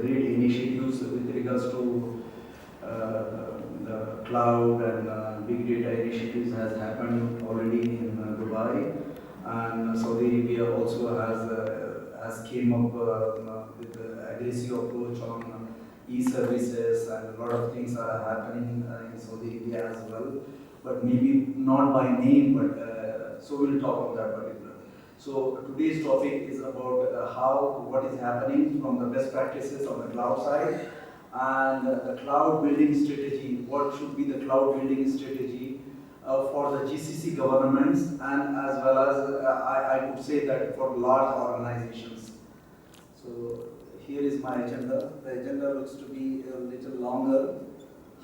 great initiatives with regards to the cloud and big data initiatives has happened already in Dubai, and Saudi Arabia also has came up with an aggressive approach on e-services, and a lot of things are happening in Saudi Arabia as well, but maybe not by name, but so we'll talk on that particular. So today's topic is about what is happening from the best practices on the cloud side, and the cloud building strategy. What should be the cloud building strategy for the GCC governments, and as well as I could say that for large organizations. So here is my agenda. The agenda looks to be a little longer.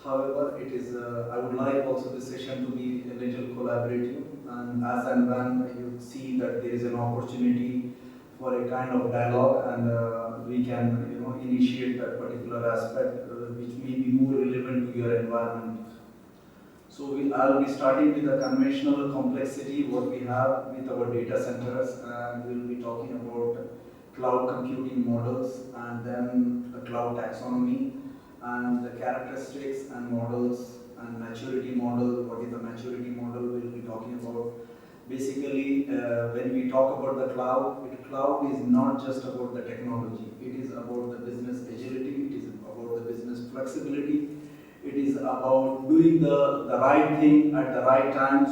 However, it is. I would like also this session to be a little collaborative, and as and when you see that there is an opportunity for a kind of dialogue, and we can, initiate that particular aspect which may be more relevant to your environment. So I'll be starting with the conventional complexity what we have with our data centers, and we'll be talking about cloud computing models, and then the cloud taxonomy, and the characteristics and models and maturity model. What is the maturity model? We'll be talking about. Basically, when we talk about the cloud is not just about the technology. It is about the business agility. It is about the business flexibility. It is about doing the right thing at the right time,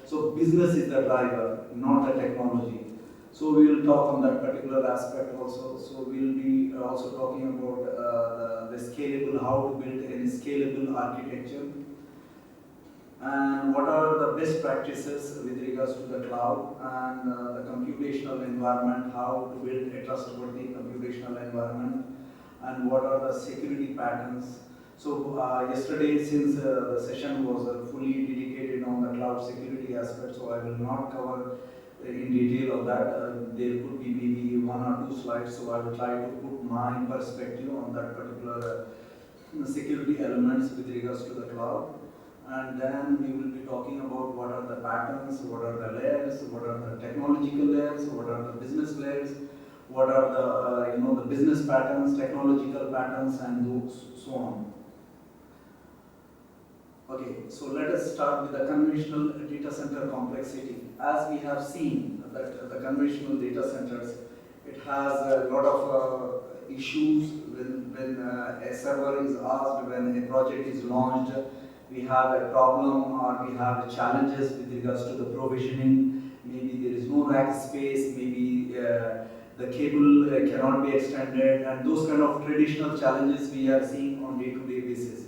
so business is the driver, not the technology. So we will talk on that particular aspect also. So we'll be also talking about the scalable, how to build a scalable architecture, and what are the best practices with regards to the cloud, and the computational environment, how to build a trustworthy computational environment, and what are the security patterns. So yesterday, since the session was fully dedicated on the cloud security aspect, so I will not cover in detail of that. There could be maybe 1 or 2 slides, so I will try to put my perspective on that particular security elements with regards to the cloud. And then we will be talking about what are the patterns, what are the layers, what are the technological layers, what are the business layers, what are the the business patterns, technological patterns, and those so on. Okay, so let us start with the conventional data center complexity. As we have seen that the conventional data centers, it has a lot of issues when a server is asked, when a project is launched. We have a problem, or we have challenges with regards to the provisioning. Maybe there is no rack space, maybe the cable cannot be extended, and those kind of traditional challenges we are seeing on day-to-day basis.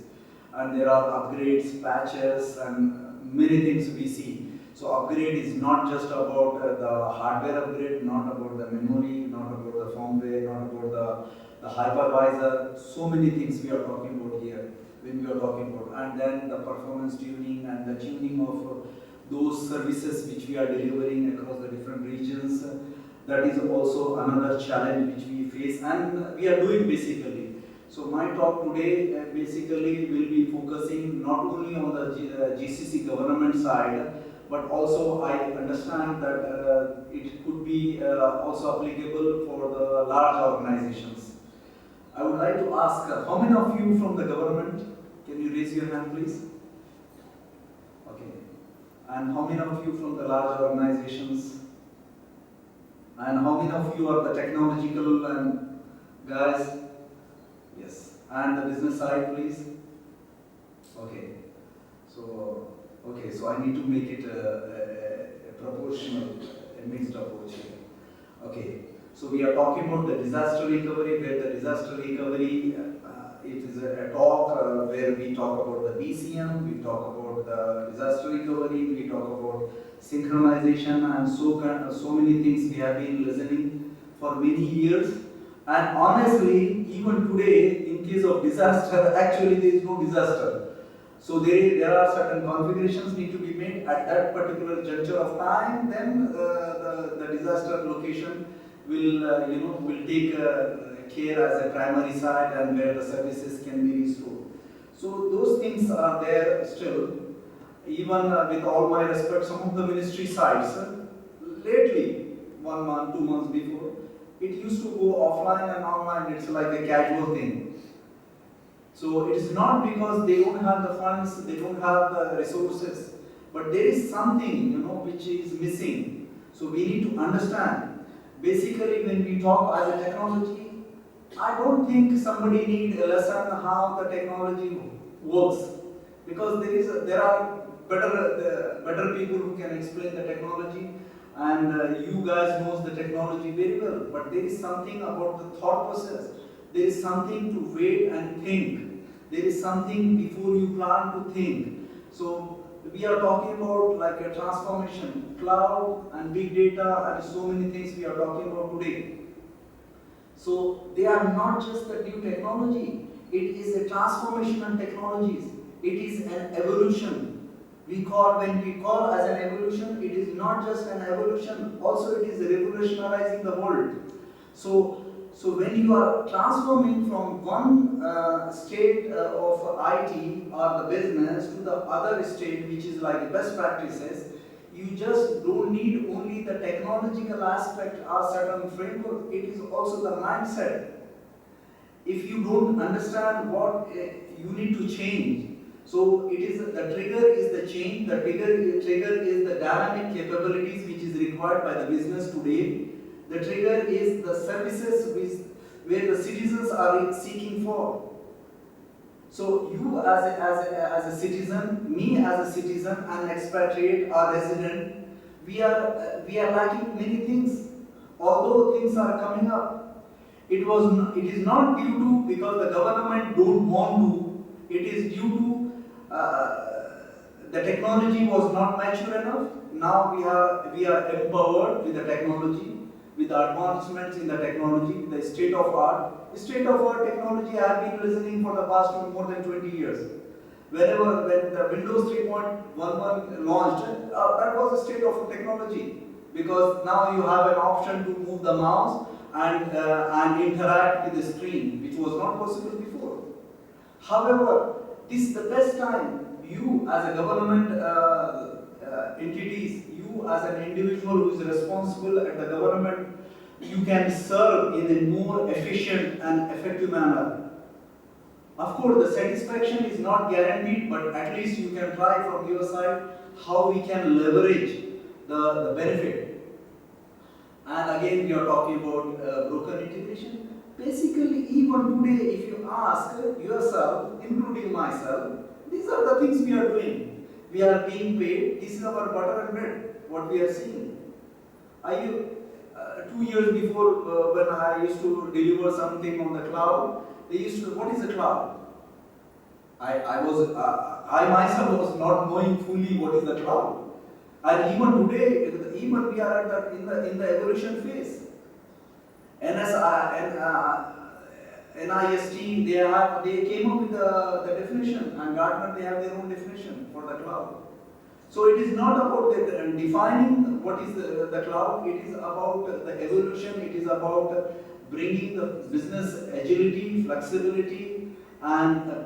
And there are upgrades, patches, and many things we see. So upgrade is not just about the hardware upgrade, not about the memory, not about the firmware, not about the hypervisor. So many things we are talking about here when we are talking about. And then the performance tuning and the tuning of those services which we are delivering across the different regions. That is also another challenge which we face, and we are doing basically. So my talk today basically will be focusing not only on the GCC government side, but also I understand that it could be also applicable for the large organizations. I would like to ask, how many of you from the government? Can you raise your hand, please? Okay. And how many of you from the large organizations? And how many of you are the technological and guys? Yes. And the business side, please? Okay. So I need to make it a proportional, a mixed approach here. Okay. So we are talking about the disaster recovery, where the disaster recovery, it is a talk where we talk about the BCM, we talk about the disaster recovery, we talk about synchronization, and so many things we have been listening for many years. And honestly, even today, in case of disaster, actually there is no disaster. So there are certain configurations need to be made at that particular juncture of time. Then the disaster location will take care as a primary site, and where the services can be restored. So those things are there still. Even with all my respect, some of the ministry sites lately, 1 month, 2 months before, It used to go offline and online, it's like a casual thing. So it is not because they don't have the funds, they don't have the resources, but there is something, which is missing. So we need to understand. Basically, when we talk as a technology, I don't think somebody needs a lesson how the technology works, because there are better people who can explain the technology, and you guys knows the technology very well. But there is something about the thought process. There is something to wait and think. There is something before you plan to think. So we are talking about like a transformation, cloud and big data and so many things we are talking about today. So they are not just the new technology, it is a transformation and technologies. It is an evolution. When we call as an evolution, it is not just an evolution, also it is revolutionizing the world. So when you are transforming from one state of IT or the business to the other state, which is like best practices, you just don't need only the technological aspect or certain framework, it is also the mindset. If you don't understand what you need to change, so it is the trigger is the change, the trigger is the dynamic capabilities which is required by the business today. The trigger is the services where the citizens are seeking for. So you as a citizen, me as a citizen, an expatriate or resident, we are lacking many things. Although things are coming up, it is not due to because the government don't want to. It is due to the technology was not mature enough. Now we are empowered with the technology, with the advancements in the technology, the state of art. State of art technology I have been listening for the past more than 20 years. When the Windows 3.11 launched, that was a state of technology, because now you have an option to move the mouse and interact with the screen, which was not possible before. However, this is the best time you as a government entities, you as an individual who is responsible at the government, you can serve in a more efficient and effective manner. Of course, the satisfaction is not guaranteed, but at least you can try from your side how we can leverage the benefit. And again, we are talking about broken integration. Basically, even today, if you ask yourself, including myself, these are the things we are doing. We are being paid. This is our butter and bread, what we are seeing. 2 years before, when I used to deliver something on the cloud, they used to, what is the cloud? I myself was not knowing fully what is the cloud. And even today, even we are at in the evolution phase. NIST, they came up with the definition, and Gartner, they have their own definition for the cloud. So it is not about defining what is the cloud, it is about the evolution, it is about bringing the business agility, flexibility, and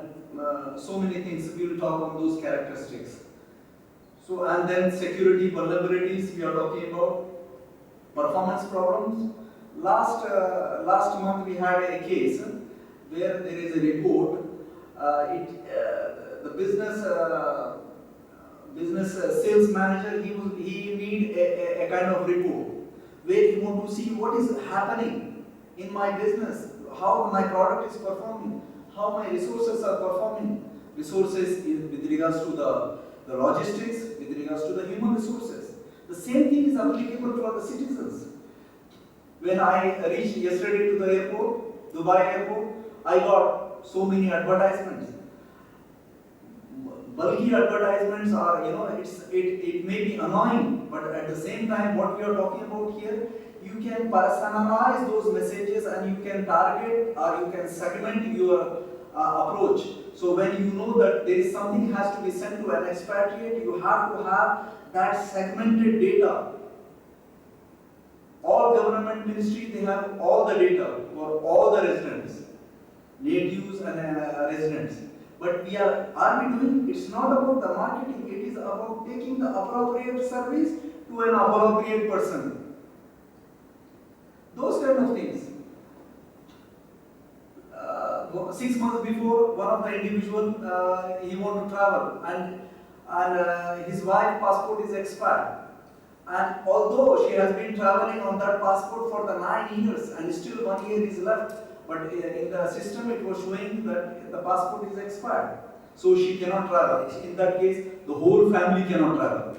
so many things. We will talk on those characteristics. So, and then security vulnerabilities, we are talking about performance problems. Last month we had a case where there is a report. The business sales manager, he need a kind of report where he want to see what is happening in my business, how my product is performing, how my resources are performing. Resources with regards to the logistics, with regards to the human resources. The same thing is applicable for the citizens. When I reached yesterday to the airport, Dubai airport, I got so many advertisements. Bulky advertisements are, it may be annoying, but at the same time, what we are talking about here, you can personalize those messages and you can target or you can segment your approach. So when you know that there is something has to be sent to an expatriate, you have to have that segmented data. All government ministries, they have all the data for all the residents, natives and residents. But we are we doing, it's not about the marketing, it is about taking the appropriate service to an appropriate person. Those kind of things. 6 months before, one of the individual he want to travel, and his wife passport is expired. And although she has been traveling on that passport for the 9 years, and still 1 year is left, but in the system it was showing that the passport is expired, so she cannot travel. In that case, the whole family cannot travel.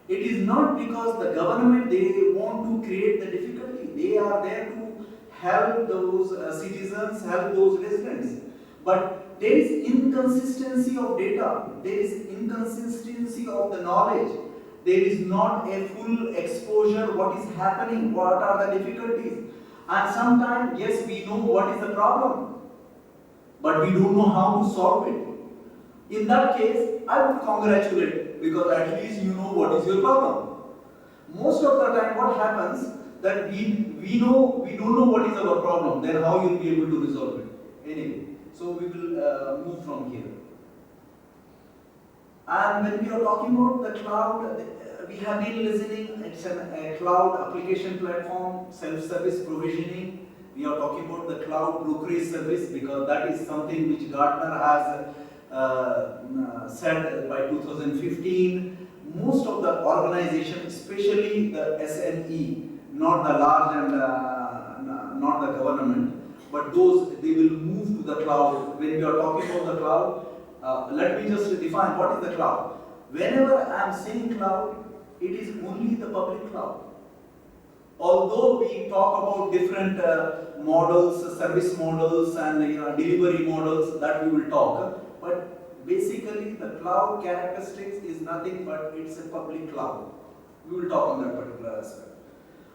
It is not because the government they want to create the difficulty. They are there to help those citizens, help those residents. But there is inconsistency of data. There is inconsistency of the knowledge. There is not a full exposure what is happening, what are the difficulties. And sometimes, yes, we know what is the problem, but we don't know how to solve it. In that case, I would congratulate, because at least you know what is your problem. Most of the time what happens, that we don't know what is our problem, then how you will be able to resolve it. Anyway, so we will move from here. And when we are talking about the cloud, we have been listening, it's a cloud application platform, self-service provisioning. We are talking about the cloud brokerage service, because that is something which Gartner has said by 2015. Most of the organizations, especially the SME, not the large and not the government, but those, they will move to the cloud. When we are talking about the cloud, let me just define what is the cloud. Whenever I am saying cloud, it is only the public cloud. Although we talk about different models, service models, and delivery models, that we will talk, but basically the cloud characteristics is nothing but it's a public cloud. We will talk on that particular aspect.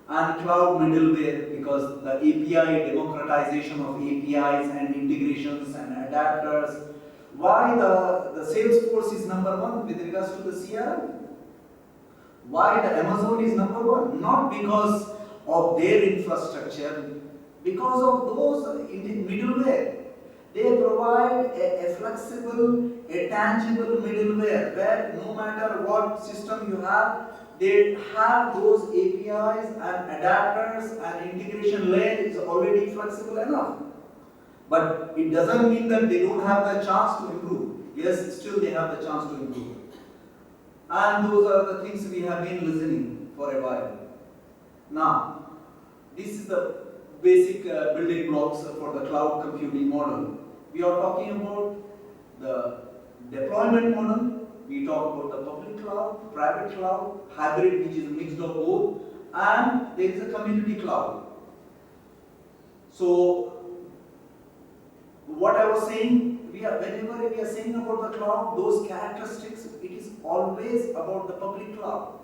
And cloud middleware, because the API, democratization of APIs and integrations and adapters. Why the Salesforce is number one with regards to the CRM? Why the Amazon is number one? Not because of their infrastructure, because of those middleware. They provide a flexible, a tangible middleware where no matter what system you have, they have those APIs and adapters, and integration layer is already flexible enough. But it doesn't mean that they don't have the chance to improve. Yes, still they have the chance to improve. And those are the things we have been listening for a while. Now, this is the basic building blocks for the cloud computing model. We are talking about the deployment model. We talk about the public cloud, private cloud, hybrid, which is a mix of both, and there is a community cloud. So, what I was saying, whenever we are saying about the cloud, those characteristics, it is always about the public cloud.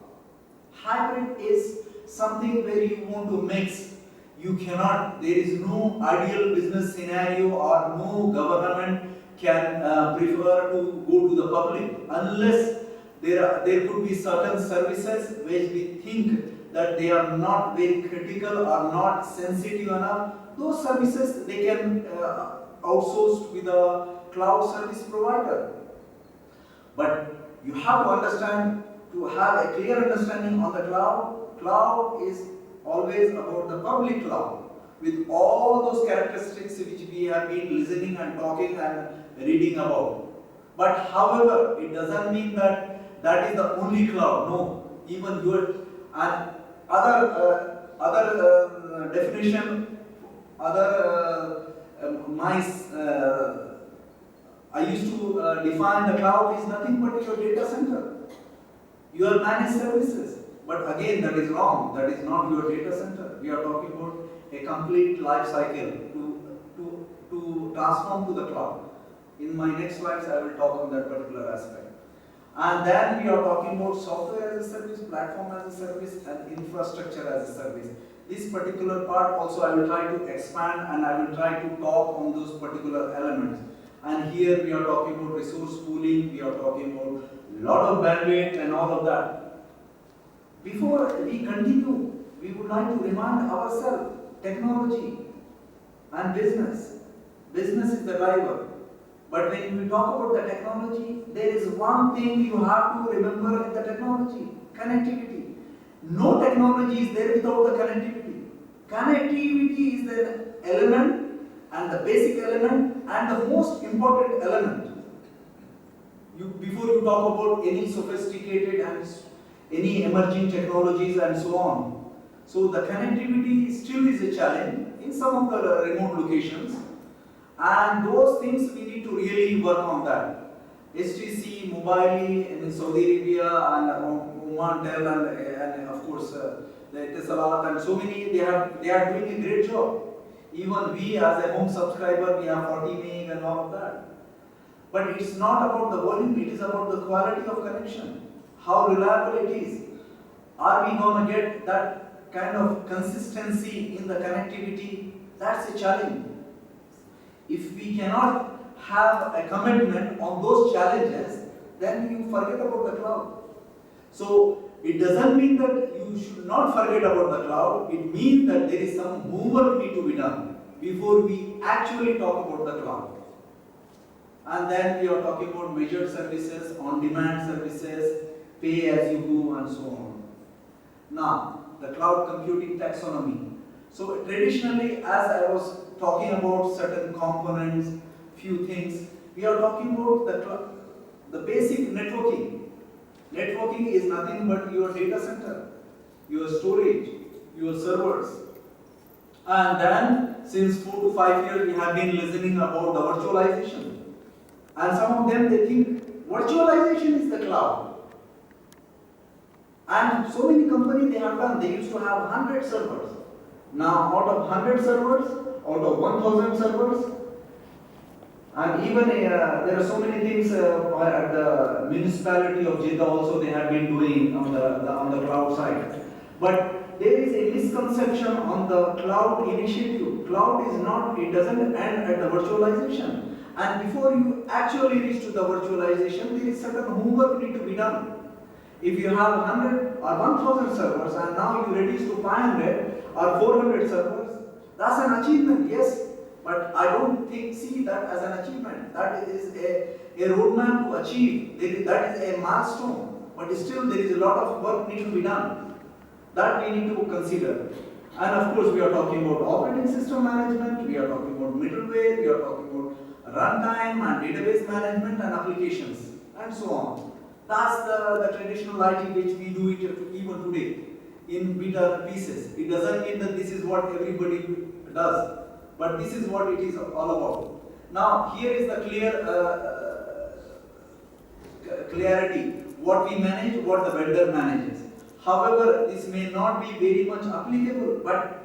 Hybrid is something where you want to mix. You cannot, there is no ideal business scenario, or no government can prefer to go to the public unless there could be certain services which we think that they are not very critical or not sensitive enough. Those services they can outsourced with a cloud service provider. But you have to understand, to have a clear understanding on the cloud, cloud is always about the public cloud with all those characteristics which we have been listening and talking and reading about. But however, it doesn't mean that that is the only cloud. No, even your and other definition, other I used to define the cloud is nothing but your data center, your managed services. But again, that is wrong. That is not your data center. We are talking about a complete life cycle to transform to the cloud. In my next slides, I will talk on that particular aspect. And then we are talking about software as a service, platform as a service, and infrastructure as a service. This particular part also I will try to expand, and I will try to talk on those particular elements. And here we are talking about resource pooling, we are talking about a lot of bandwidth and all of that. Before we continue, we would like to remind ourselves, technology and business. Business is the driver. But when we talk about the technology, there is one thing you have to remember in the technology, connectivity. No technology is there without the connectivity. connectivity is the element and the basic element and the most important element. Before you talk about any sophisticated and any emerging technologies and so on. So the connectivity still is a challenge in some of the remote locations, and those things we need to really work on that. STC, Mobile in Saudi Arabia and Omantel and of course the Etisalat and so many, they are doing a great job. Even we as a home subscriber, we have 40 meg and all of that. But it's not about the volume, it is about the quality of connection. How reliable it is. Are we going to get that kind of consistency in the connectivity? That's a challenge. If we cannot have a commitment on those challenges, then you forget about the cloud. So it doesn't mean that you should not forget about the cloud. It means that there is some homework need to be done before we actually talk about the cloud. And then we are talking about measured services, on-demand services, pay as you go, and so on. Now, the cloud computing taxonomy. So traditionally, as I was talking about certain components, few things, we are talking about the basic networking. Networking is nothing but your data center, your storage, your servers. And then, since 4 to 5 years, we have been listening about the virtualization. And some of them, they think virtualization is the cloud. And so many companies they have done, they used to have 100 servers. Now, out of 100 servers, out of 1,000 servers, and even there are so many things at the municipality of Jeddah also they have been doing on the cloud side. But there is a misconception on the cloud initiative. Cloud is not, it doesn't end at the virtualization. And before you actually reach to the virtualization, there is certain homework need to be done. If you have 100 or 1,000 servers and now you reduce to 500 or 400 servers, that's an achievement, yes. But I don't see that as an achievement. That is a roadmap to achieve. That is a milestone. But still there is a lot of work need to be done. That we need to consider. And of course we are talking about operating system management, we are talking about middleware, we are talking about runtime and database management and applications and so on. That's the traditional IT which we do it even today in beta pieces. It doesn't mean that this is what everybody does, but this is what it is all about. Now here is the clarity, what we manage, what the vendor manages. However, this may not be very much applicable, but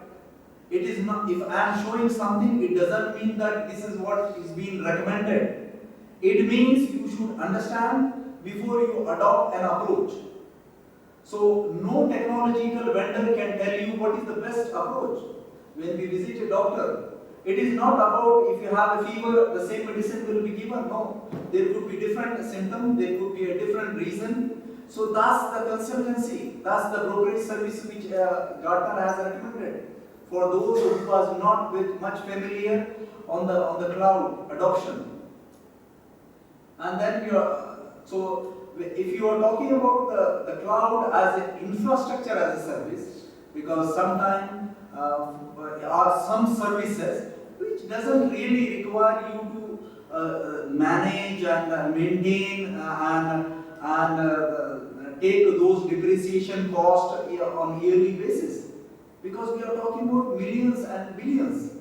it is not, if I am showing something, it doesn't mean that this is what is being recommended. It means you should understand before you adopt an approach. So no technological vendor can tell you what is the best approach. When we visit a doctor, it is not about if you have a fever, the same medicine will be given. No, there could be different symptoms, there could be a different reason. So that's the consultancy, that's the brokerage service which Gartner has recommended for those who was not with much familiar on the cloud adoption. And then so if you are talking about the cloud as an infrastructure as a service, because sometimes are some services which doesn't really require you to manage and maintain and take those depreciation costs on yearly basis, because we are talking about millions and billions.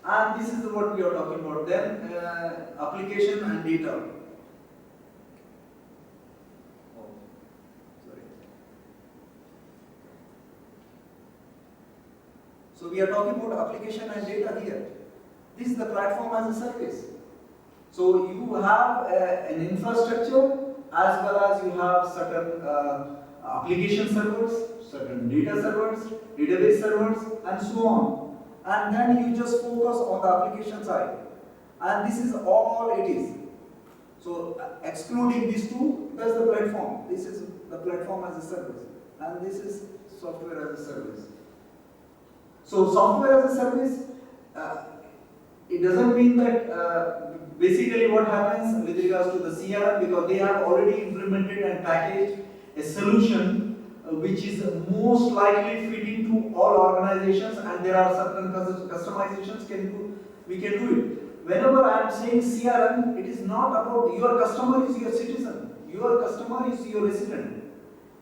And this is what we are talking about. Then application and data. So we are talking about application and data here. This is the platform as a service. So you have an infrastructure as well as you have certain application servers, certain data servers, database servers, and so on. And then you just focus on the application side. And this is all it is. So excluding these two, that's the platform. This is the platform as a service. And this is software as a service. So software as a service, it doesn't mean that basically what happens with regards to the CRM, because they have already implemented and packaged a solution which is most likely fit into all organizations, and there are certain customizations we can do it. Whenever I am saying CRM, it is not about your customer is your citizen, your customer is your resident,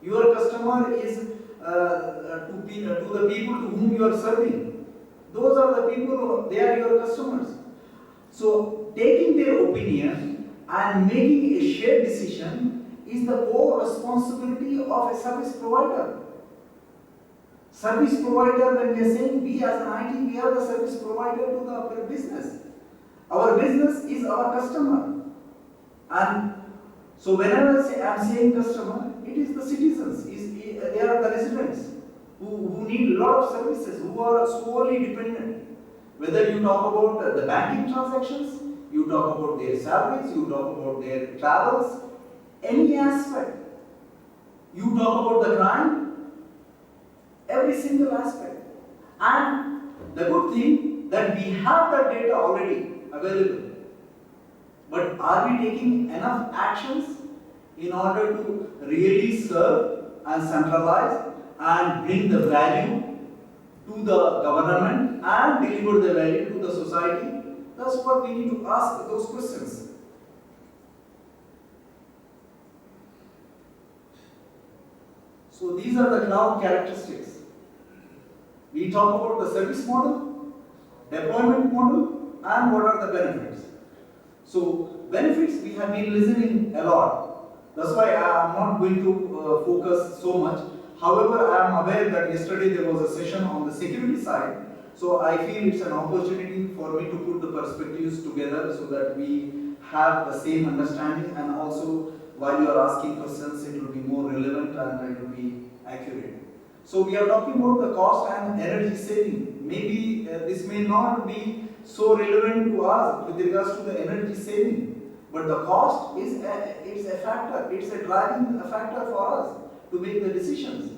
your customer is to the people to whom you are serving. Those are the people, they are your customers. So taking their opinion and making a shared decision is the core responsibility of a service provider. Service provider, when we are saying we as an IT, we are the service provider to the business. Our business is our customer. And so whenever I am saying customer, it is the citizens, they are the residents who need a lot of services, who are solely dependent. Whether you talk about the banking transactions, you talk about their salaries, you talk about their travels, any aspect. You talk about the crime, every single aspect. And the good thing that we have that data already available. But are we taking enough actions in order to really serve and centralize and bring the value to the government and deliver the value to the society? That's what we need to ask those questions. So these are the cloud characteristics. We talk about the service model, deployment model, and what are the benefits. So benefits, we have been listening a lot. That's why I am not going to focus so much. However, I am aware that yesterday there was a session on the security side. So I feel it's an opportunity for me to put the perspectives together so that we have the same understanding, and also while you are asking questions, it will be more relevant and it will be accurate. So we are talking about the cost and energy saving. Maybe this may not be so relevant to us with regards to the energy saving, but the cost is a factor. It's a driving factor for us to make the decisions.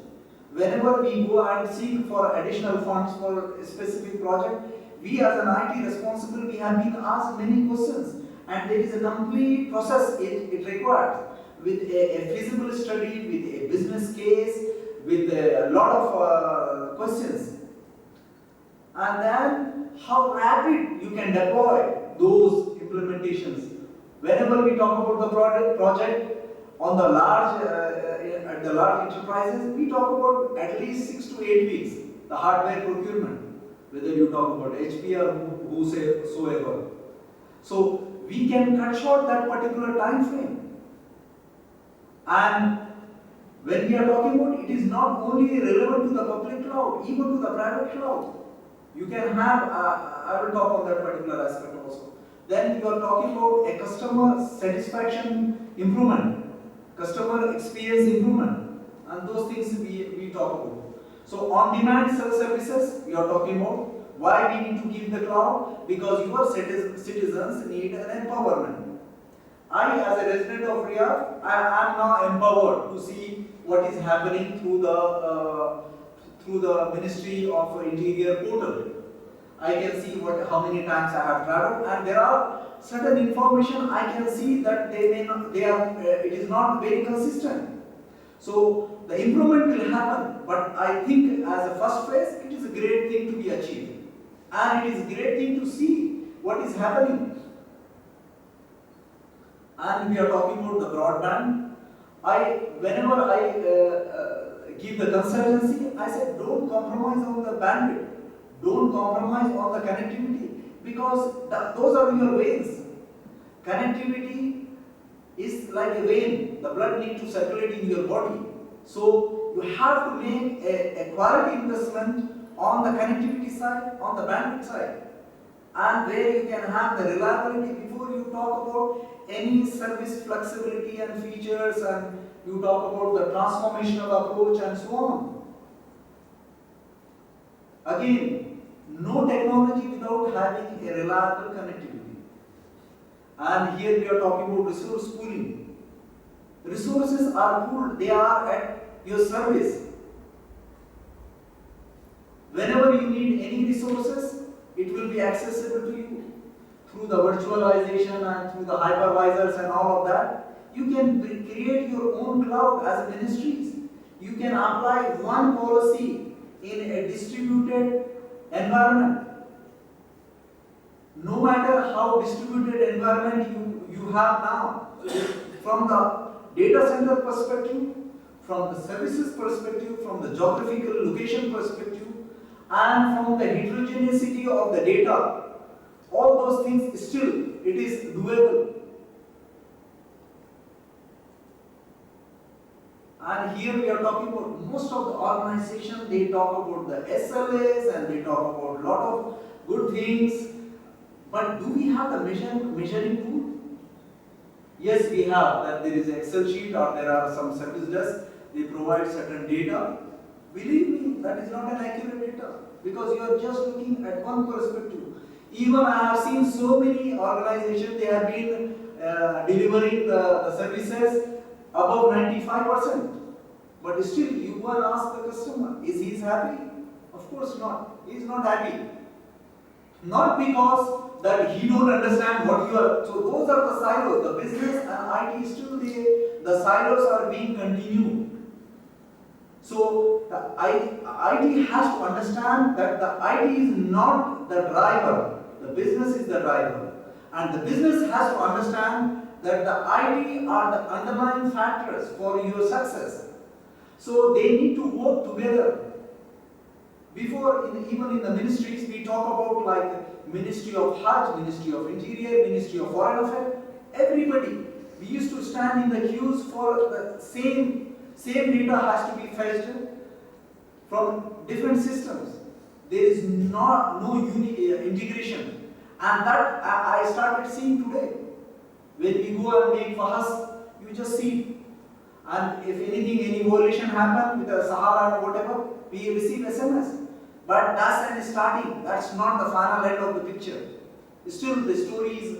Whenever we go and seek for additional funds for a specific project, we as an IT responsible, we have been asked many questions, and there is a complete process it requires, with a feasible study, with a business case, with a lot of questions. And then how rapid you can deploy those implementations. Whenever we talk about the project on the large enterprises, we talk about at least 6 to 8 weeks, the hardware procurement, whether you talk about HP or whosoever. So we can cut short that particular time frame. And when we are talking about, it is not only relevant to the public cloud, even to the private cloud. You can have, I will talk on that particular aspect also. Then you are talking about a customer satisfaction improvement, customer experience improvement, and those things we talk about. So on-demand self-services, we are talking about why we need to give the cloud, because your citizens need an empowerment. I, as a resident of Riyadh, I am now empowered to see what is happening through the Ministry of Interior portal. I can see how many times I have traveled, and there are certain information I can see that it is not very consistent. So the improvement will happen, but I think as a first phase, it is a great thing to be achieved, and it is a great thing to see what is happening. And we are talking about the broadband. Whenever I give the consultancy, I said don't compromise on the bandwidth, don't compromise on the connectivity, because those are your veins. Connectivity is like a vein. The blood needs to circulate in your body. So you have to make a quality investment on the connectivity side, on the bandwidth side, and where you can have the reliability before you talk about any service flexibility and features, and you talk about the transformational approach and so on. Again, no technology without having a reliable connectivity. And here we are talking about resource pooling. Resources are pooled, they are at your service. Whenever you need any resources, it will be accessible to you through the virtualization and through the hypervisors and all of that. You can create your own cloud as ministries. you can apply one policy in a distributed environment. No matter how distributed environment you have now, from the data center perspective, from the services perspective, from the geographical location perspective, and from the heterogeneity of the data, all those things still it is doable. And here we are talking about most of the organization, they talk about the SLAs and they talk about a lot of good things. But do we have the measuring tool? Yes, we have. That there is an Excel sheet or there are some service desks, they provide certain data. Believe me, that is not an accurate data because you are just looking at one perspective. Even I have seen so many organizations, they have been delivering the services above 95%. But still, you will ask the customer, is he happy? Of course not. He is not happy. Not because that he don't understand what you are. So those are the silos. The business and IT still the silos are being continued. So the IT has to understand that the IT is not the driver. The business is the driver. And the business has to understand that the IT are the underlying factors for your success. So they need to work together. Before, even in the ministries, we talk about like Ministry of Hajj, Ministry of Interior, Ministry of Foreign Affairs. Everybody, we used to stand in the queues for the same data has to be fetched from different systems. There is no unique integration, and that I started seeing today. When we go and make fahas, you just see. And if anything, any violation happen with the Sahara or whatever, we receive SMS. But that's an starting. That's not the final end of the picture. Still, the story is,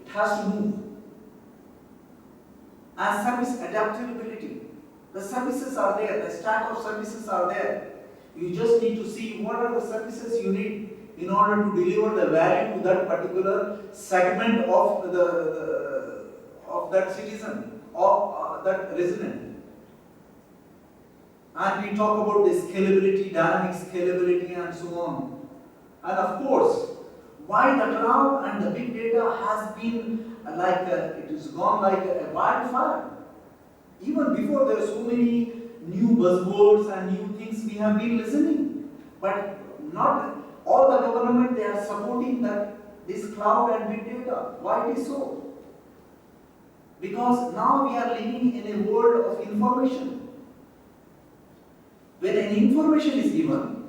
it has to move. And service adaptability. The services are there. The stack of services are there. You just need to see what are the services you need in order to deliver the value to that particular segment of of that citizen, of that resident. And we talk about the scalability, dynamic scalability and so on. And of course, why the cloud and the big data has been like, it has gone like a wildfire. Even before there are so many new buzzwords and new things we have been listening. But not all the government, they are supporting that this cloud and big data. Why it is so? Because now we are living in a world of information. When an information is given,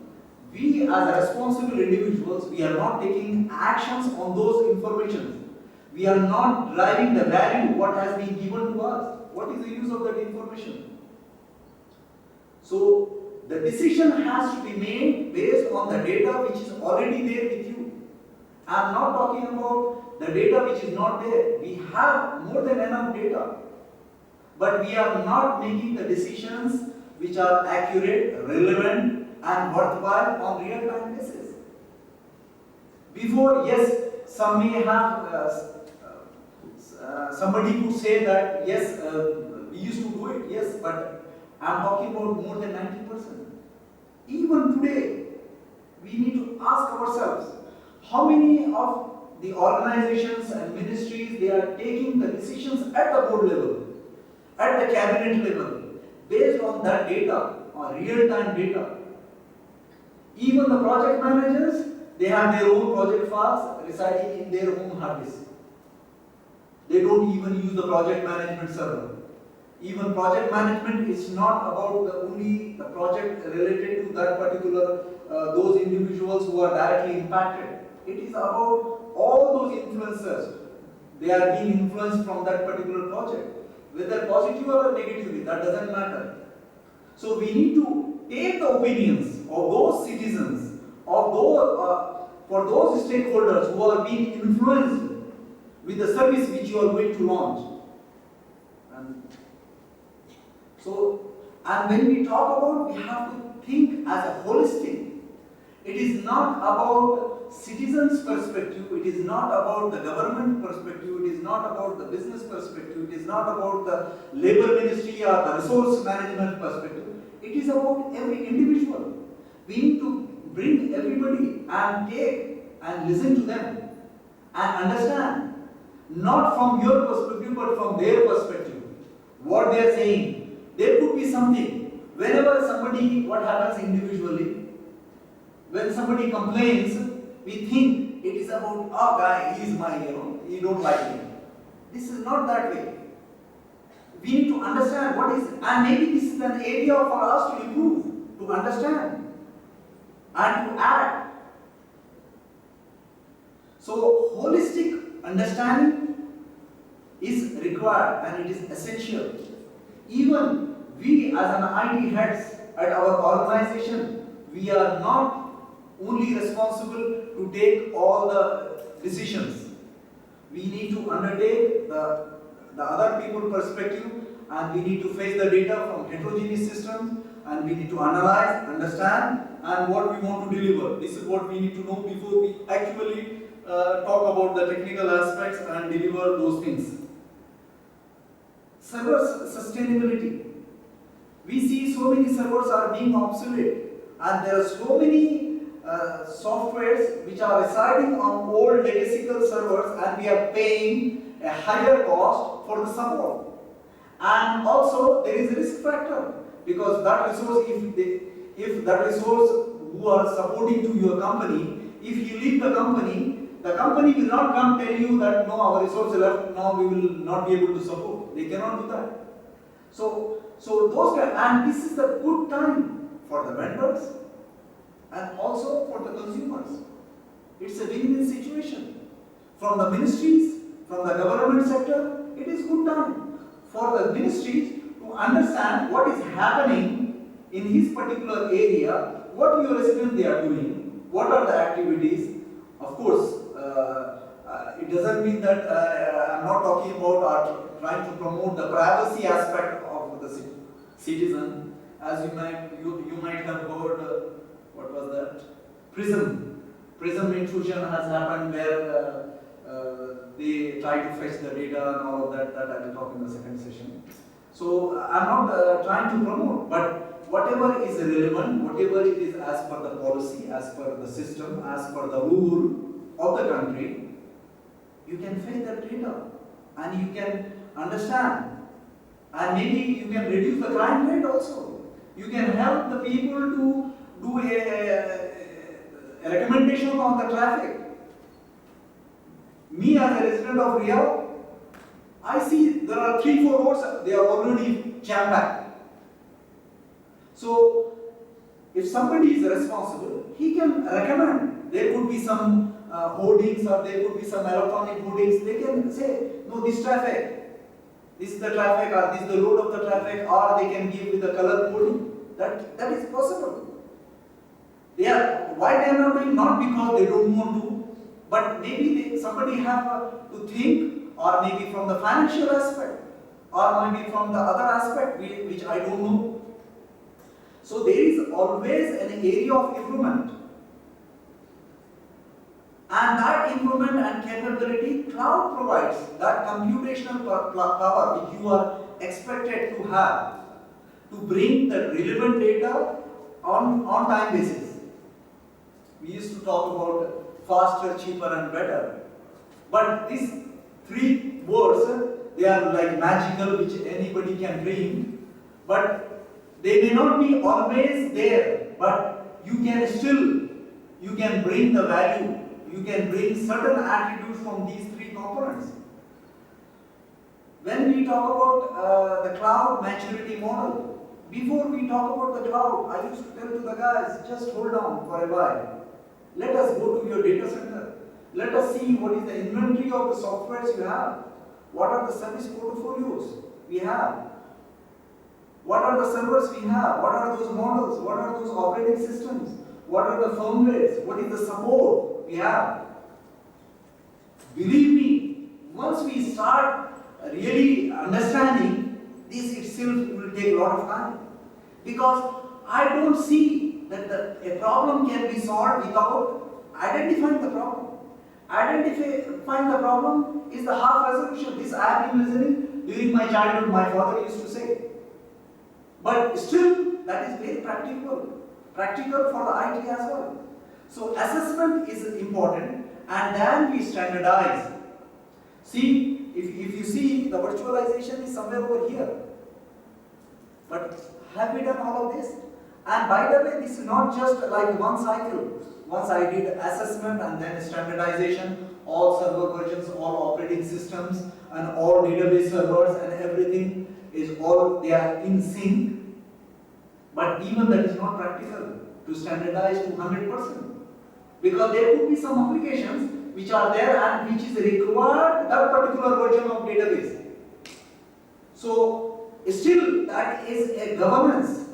we as responsible individuals, we are not taking actions on those informations. We are not driving the value what has been given to us. What is the use of that information? So the decision has to be made based on the data which is already there with you. I am not talking about the data which is not there. We have more than enough data. But we are not making the decisions which are accurate, relevant and worthwhile on real-time basis. Before, yes, some may have, somebody could say that, yes, we used to do it, yes, but I am talking about more than 90%. Even today, we need to ask ourselves, how many of the organizations and ministries, they are taking the decisions at the board level, at the cabinet level, based on that data, or real-time data. Even the project managers, they have their own project files residing in their own hard disk. They don't even use the project management server. Even project management is not about only the project related to that particular, those individuals who are directly impacted. It is about all those influencers. They are being influenced from that particular project. Whether positive or negatively, that doesn't matter. So we need to take the opinions of those citizens, of those, for those stakeholders who are being influenced with the service which you are going to launch. And when we talk about, we have to think as a holistic. It is not about citizens' perspective, it is not about the government perspective, it is not about the business perspective, it is not about the labor ministry or the resource management perspective, it is about every individual. We need to bring everybody and take and listen to them and understand, not from your perspective but from their perspective, what they are saying. There could be something, whenever somebody, what happens individually, when somebody complains, we think it is about, oh guy, he is my, you don't like me. This is not that way. We need to understand what is, and maybe this is an area for us to improve, to understand, and to add. So, holistic understanding is required and it is essential. Even we as an IT heads at our organization, we are not only responsible to take all the decisions. We need to undertake the other people's perspective, and we need to face the data from heterogeneous systems, and we need to analyze, understand, and what we want to deliver. This is what we need to know before we actually talk about the technical aspects and deliver those things. Server sustainability. We see so many servers are being obsolete, and there are so many softwares which are residing on old legacy servers, and we are paying a higher cost for the support. And also there is a risk factor, because that resource, if that resource who are supporting to your company, if you leave the company will not come tell you that no, our resource left, now we will not be able to support. They cannot do that. So those guys, and this is the good time for the vendors and also for the consumers. It's a win-win situation. From the ministries, from the government sector, it is good time for the ministries to understand what is happening in his particular area, what your residents they are doing, what are the activities. Of course, it doesn't mean that I'm not talking about or trying to promote the privacy aspect of the citizen. As you might have heard, what was that? Prism intrusion has happened where they try to fetch the data and all of that I will talk in the second session. So I'm not trying to promote, but whatever is relevant, whatever it is as per the policy, as per the system, as per the rule of the country, you can fetch that data and you can understand, and maybe you can reduce the crime rate also. You can help the people to do a recommendation on the traffic. Me as a resident of Riyadh, I see there are 3-4 roads, they are already jam-packed. So, if somebody is responsible, he can recommend. There could be some hoardings or there could be some electronic hoardings. They can say, no, this traffic, this is the traffic or this is the load of the traffic, or they can give with the color coding. That is possible. Why they are not doing? Not because they don't want to, but maybe somebody have to think, or maybe from the financial aspect, or maybe from the other aspect which I don't know. So there is always an area of improvement, and that improvement and capability cloud provides that computational power which you are expected to have to bring the relevant data on time basis. We used to talk about faster, cheaper and better. But these 3 words, they are like magical, which anybody can dream. But they may not be always there. But you can bring the value. You can bring certain attributes from these 3 components. When we talk about the cloud maturity model, before we talk about the cloud, I used to tell to the guys, just hold on for a while. Let us go to your data center. Let us see what is the inventory of the softwares you have. What are the service portfolios we have? What are the servers we have? What are those models? What are those operating systems? What are the firmwares? What is the support we have? Believe me, once we start really understanding, this itself will take a lot of time. Because I don't see that a problem can be solved without identifying the problem. Identifying the problem is the half resolution. This I have been listening during my childhood, my father used to say. But still, that is very practical for the IT as well. So assessment is important, and then we standardize. See, if you see, the virtualization is somewhere over here. But have we done all of this? And by the way, this is not just like one cycle. Once I did assessment and then standardization, all server versions, all operating systems, and all database servers and everything is all, they are in sync. But even that is not practical to standardize to 100%. Because there could be some applications which are there and which is required that particular version of database. So still that is a governance.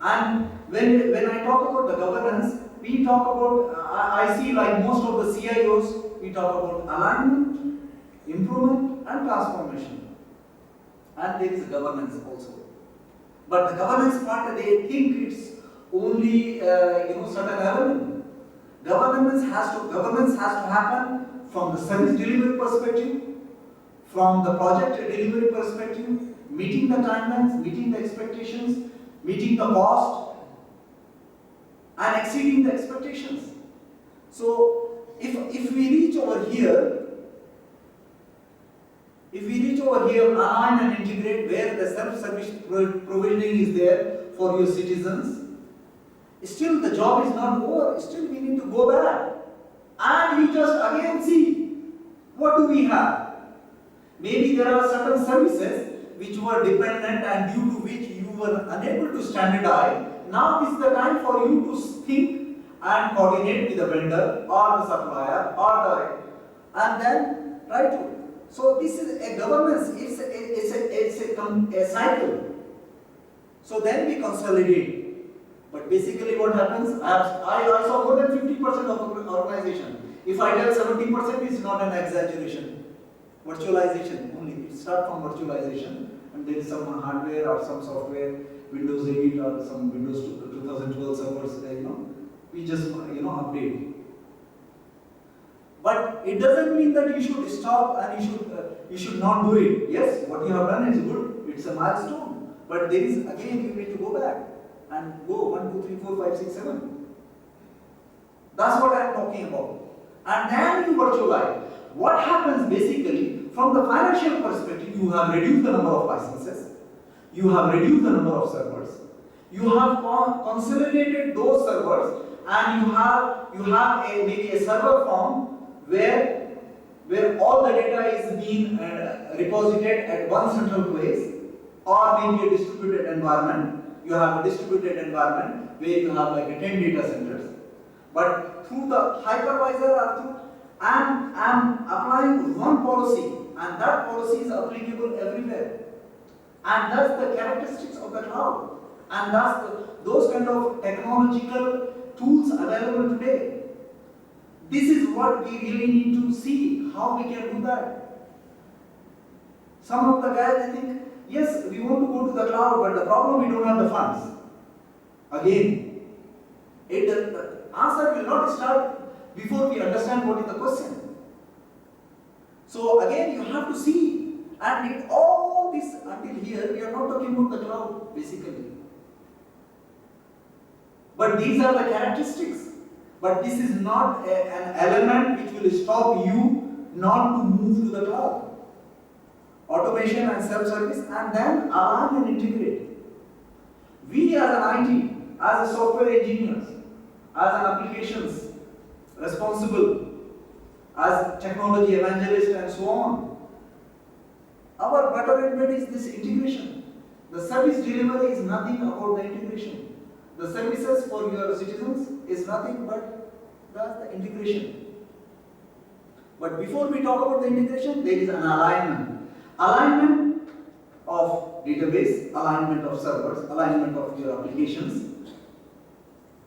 And when I talk about the governance, we talk about, I see like most of the CIOs, we talk about alignment, improvement and transformation. And there is governance also. But the governance part, they think it's only certain element. Governance has to happen from the service delivery perspective, from the project delivery perspective, meeting the timelines, meeting the expectations, meeting the cost, and exceeding the expectations. So if we reach over here, align and integrate where the self-service provisioning is there for your citizens, still the job is not over. Still we need to go back. And you just again see, what do we have? Maybe there are certain services which were dependent and due to which you were unable to standardize. Now is the time for you to think and coordinate with the vendor or the supplier or and then try to. So this is a governance, it's a cycle. So then we consolidate. But basically what happens, I saw more than 50% of the organization. If I tell 70%, it's not an exaggeration. Virtualization only, it starts from virtualization and there is some hardware or some software, Windows 8 or some Windows 2012 servers, we just update. But it doesn't mean that you should stop and you should not do it. Yes, what you have done is good, it's a milestone. But there is, again, you need to go back and go 1, 2, 3, 4, 5, 6, 7. That's what I am talking about. And then you virtualize. What happens basically, from the financial perspective, you have reduced the number of licenses, you have reduced the number of servers, you have consolidated those servers, and you have maybe a server farm where all the data is being reposited at one central place, or maybe a distributed environment. You have a distributed environment where you have like 10 data centers. But through the hypervisor, I'm applying one policy, and that policy is applicable everywhere. And that's the characteristics of the cloud. And that's those kind of technological tools available today. This is what we really need to see, how we can do that. Some of the guys, they think, yes, we want to go to the cloud, but the problem, we don't have the funds. Again, the answer will not start before we understand what is the question. So again, you have to see, and in all this until here, we are not talking about the cloud, basically. But these are the characteristics. But this is not an element which will stop you not to move to the cloud. Automation and self-service, and then align and integrate. We as an IT, as a software engineers, as an applications responsible, as technology evangelist and so on, our butter and bread is this integration. The service delivery is nothing about the integration. The services for your citizens is nothing but the integration. But before we talk about the integration, there is an alignment. Alignment of database, alignment of servers, alignment of your applications,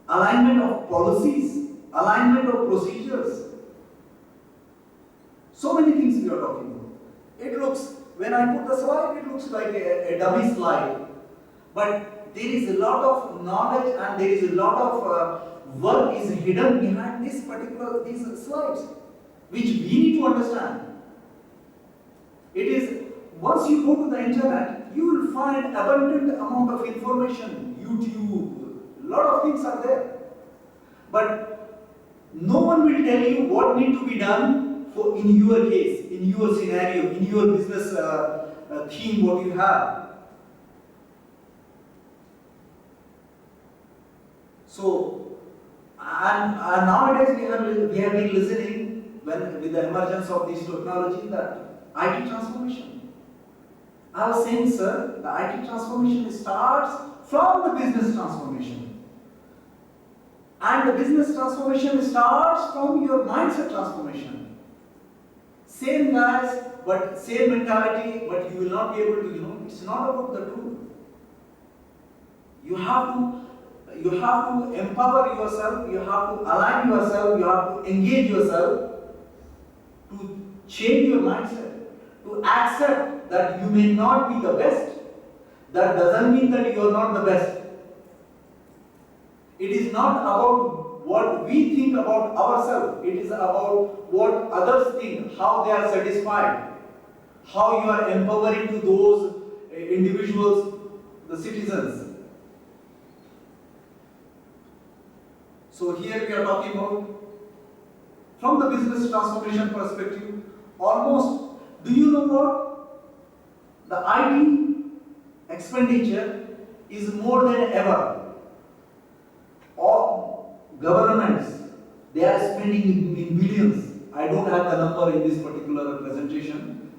alignment of policies, alignment of procedures. So many things we are talking about. It looks, when I put the slide, it looks like a dummy slide. But there is a lot of knowledge and there is a lot of work is hidden behind these slides, which we need to understand. It is, once you go to the internet, you will find abundant amount of information, YouTube, lot of things are there. But no one will tell you what need to be done for in your case, in your scenario, in your business theme, what you have. So, and nowadays we have been listening with the emergence of this technology, that IT transformation. I was saying, sir, the IT transformation starts from the business transformation. And the business transformation starts from your mindset transformation. Same guys, but same mentality, but you will not be able to, it's not about the truth. You have to empower yourself, you have to align yourself, you have to engage yourself to change your mindset, to accept that you may not be the best. That doesn't mean that you are not the best. It is not about what we think about ourselves, it is about what others think, how they are satisfied, how you are empowering to those individuals, the citizens. So here we are talking about, from the business transformation perspective, almost, do you know what? The IT expenditure is more than ever. All governments, they are spending in billions. I don't have the number in this particular presentation.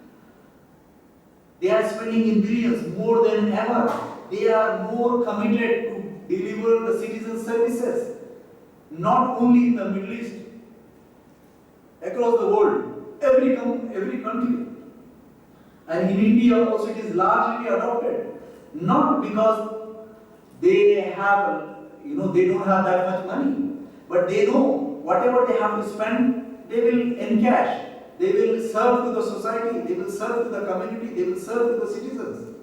They are spending in billions more than ever. They are more committed to deliver the citizen services. Not only in the Middle East, across the world, every country. And in India also it is largely adopted. Not because they have, they don't have that much money, but they know whatever they have to spend, they will encash. They will serve to the society, they will serve to the community, they will serve to the citizens.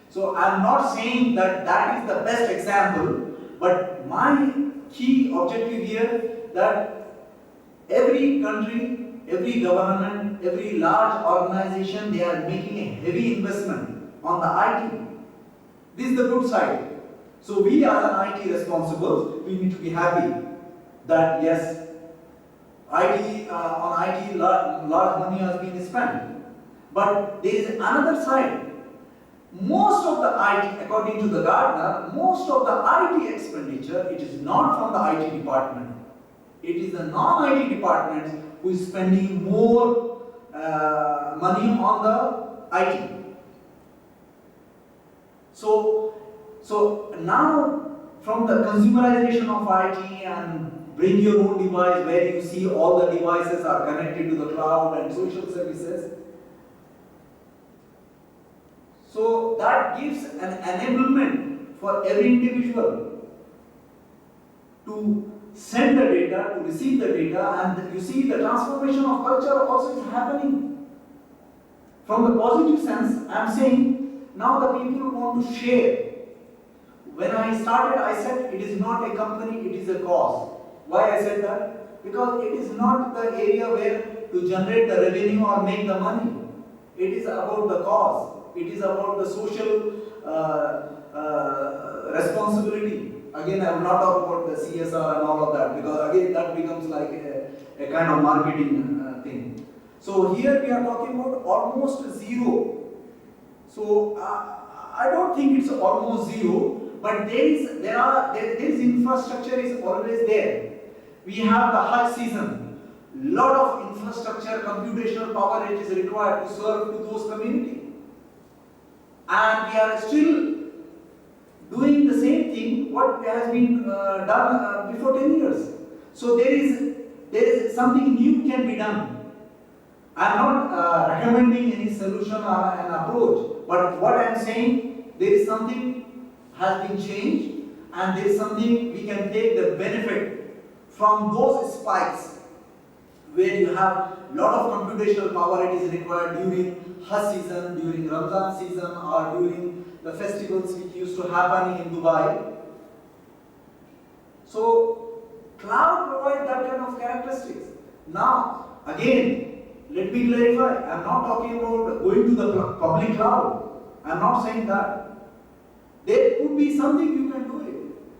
So I am not saying that that is the best example, but my key objective here, that every country, every government, every large organization, they are making a heavy investment on the IT. This is the good side. So we as an IT responsible, we need to be happy that yes, IT, on IT large money has been spent. But there is another side. Most of the IT, according to the Gartner, most of the IT expenditure, it is not from the IT department. It is the non-IT departments who is spending more money on the IT. So now, from the consumerization of IT and bring your own device, where you see all the devices are connected to the cloud and social services, so that gives an enablement for every individual to send the data, to receive the data, and you see the transformation of culture also is happening. From the positive sense, I am saying now the people want to share. When I started, I said it is not a company, it is a cause. Why I said that? Because it is not the area where to generate the revenue or make the money. It is about the cause. It is about the social responsibility. Again, I will not talk about the CSR and all of that, because again that becomes like a kind of marketing thing. So here we are talking about almost zero. So I don't think it's almost zero, but there is infrastructure is always there. We have the Hajj season. Lot of infrastructure, computational power it is required to serve to those communities. And we are still doing the same thing what has been done before 10 years. So there is something new can be done. I am not recommending any solution or an approach, but what I am saying, there is something has been changed, and there is something we can take the benefit from those spikes where you have lot of computational power it is required during Hajj season, during Ramzan season, or during the festivals which used to happen in Dubai. So Cloud provides that kind of characteristics. Now, again, let me clarify. I am not talking about going to the public cloud. I am not saying that. There could be something you can do it.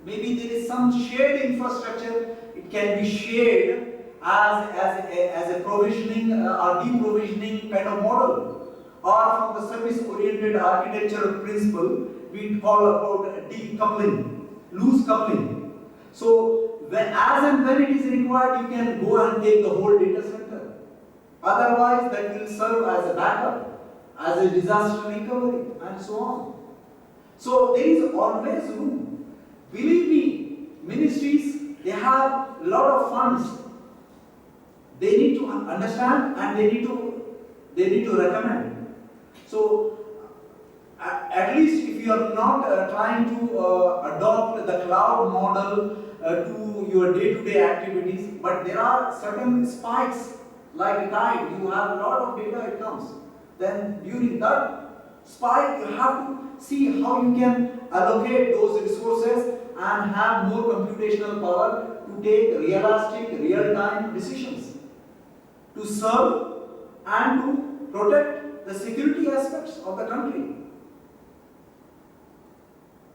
Maybe there is some shared infrastructure. It can be shared as a provisioning or deprovisioning kind of model, or from the service-oriented architecture principle, we call about decoupling, loose coupling. So, as and when it is required, you can go and take the whole data center. Otherwise, that will serve as a backup, as a disaster recovery, and so on. So, there is always room. Believe me, ministries, they have a lot of funds. They need to understand and they need to recommend. So, at least if you are not trying to adopt the cloud model to your day-to-day activities, but there are certain spikes like tide, you have a lot of data, it comes. Then during that spike, you have to see how you can allocate those resources and have more computational power to take realistic, real-time decisions, to serve and to protect the security aspects of the country.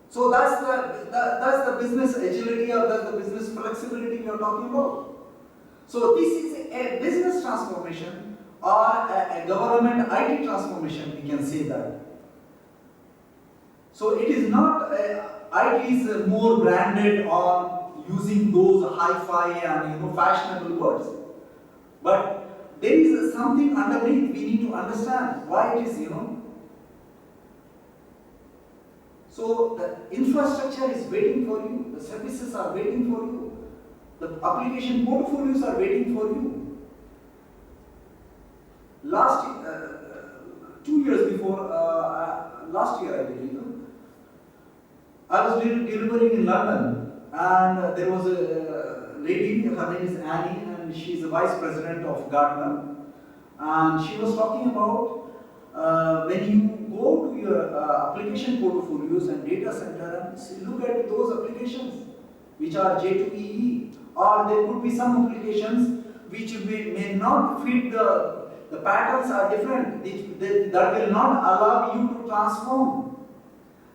So that's the business agility or that's the business flexibility we are talking about. So this is a business transformation or a government IT transformation, we can say that. So it is not, IT is more branded on using those hi-fi and fashionable words. But there is something underneath we need to understand why it is, So the infrastructure is waiting for you, the services are waiting for you, the application portfolios are waiting for you. Last 2 years before, last year I believe, I was delivering in London, and there was a lady, her name is Annie, and she is the vice president of Gartner, and she was talking about when you go to your application portfolios and data center and look at those applications which are J2EE, or there could be some applications which may not fit the patterns are different, that will not allow you to transform,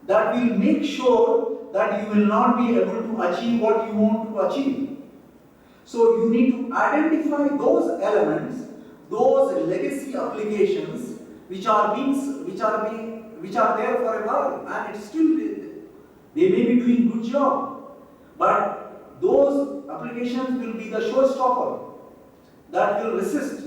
that will make sure that you will not be able to achieve what you want to achieve. So you need to identify those elements, those legacy applications which are there for a while, and it's still they may be doing good job, but those applications will be the showstopper that will resist.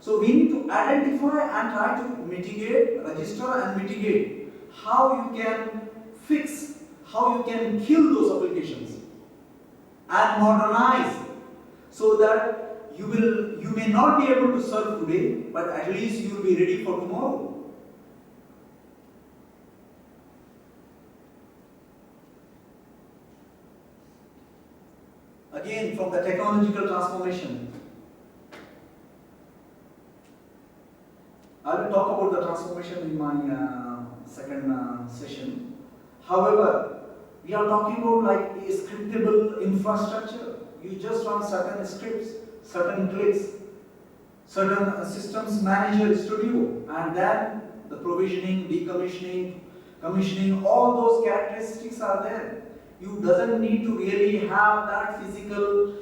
So we need to identify and try to mitigate, register and mitigate how you can fix, how you can kill those applications and modernize, so that you may not be able to serve today, but at least you will be ready for tomorrow. Again, from the technological transformation, I will talk about the transformation in my second session. However, we are talking about like a scriptable infrastructure. You just run certain scripts, certain clicks, certain systems manager studio, and then the provisioning, decommissioning, commissioning, all those characteristics are there. You doesn't need to really have that physical.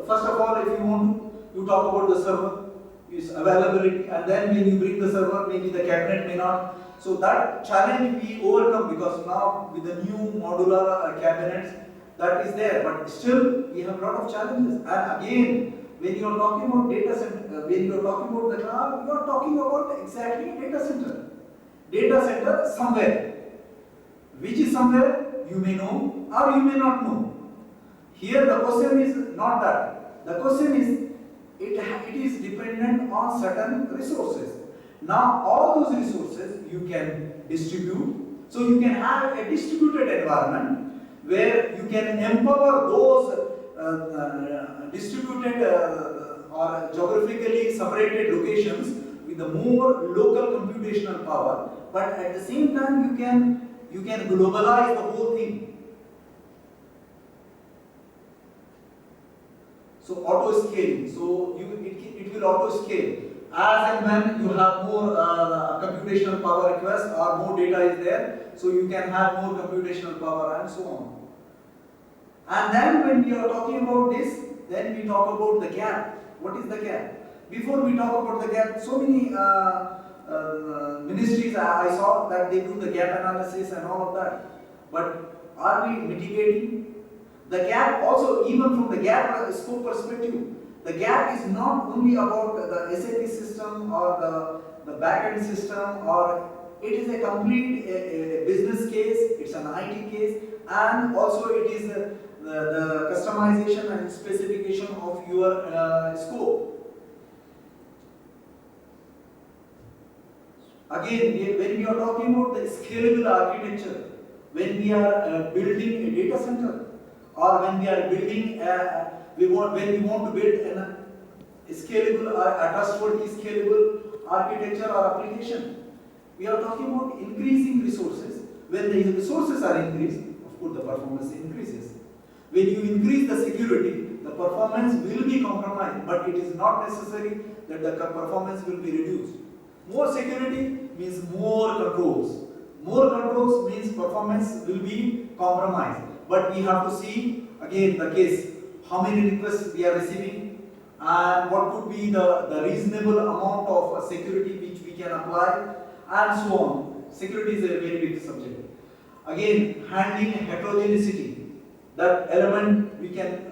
First of all, if you want to, you talk about the server, its availability, and then when you bring the server, maybe the cabinet may not. So that challenge we overcome, because now with the new modular cabinets, that is there, but still we have a lot of challenges. And again, when you are talking about data center, when you are talking about the cloud, you are talking about exactly data center. Data center somewhere. Which is somewhere you may know or you may not know. Here the question is not that. The question is, it is dependent on certain resources. Now all those resources you can distribute. So you can have a distributed environment where you can empower those distributed or geographically separated locations with the more local computational power, but at the same time you can globalize the whole thing. So auto scaling. So it will auto scale as and when you have more computational power requests or more data is there. So you can have more computational power and so on. And then when we are talking about this, then we talk about the gap. What is the gap? Before we talk about the gap, so many ministries I saw that they do the gap analysis and all of that. But are we mitigating the gap? Also, even from the gap scope perspective, the gap is not only about the SAP system or the backend system, or it is a complete business case, it's an IT case, and also it is the customization and specification of your scope. Again, when we are talking about the scalable architecture, when we are building a data center, or when we are building, when we want to build a scalable, a trustworthy scalable architecture or application, we are talking about increasing resources. When the resources are increased, of course the performance increases. When you increase the security, the performance will be compromised, but it is not necessary that the performance will be reduced. More security means more controls. More controls means performance will be compromised. But we have to see again the case, how many requests we are receiving and what could be the reasonable amount of security which we can apply and so on. Security is a very big subject. Again, handling heterogeneity, that element we can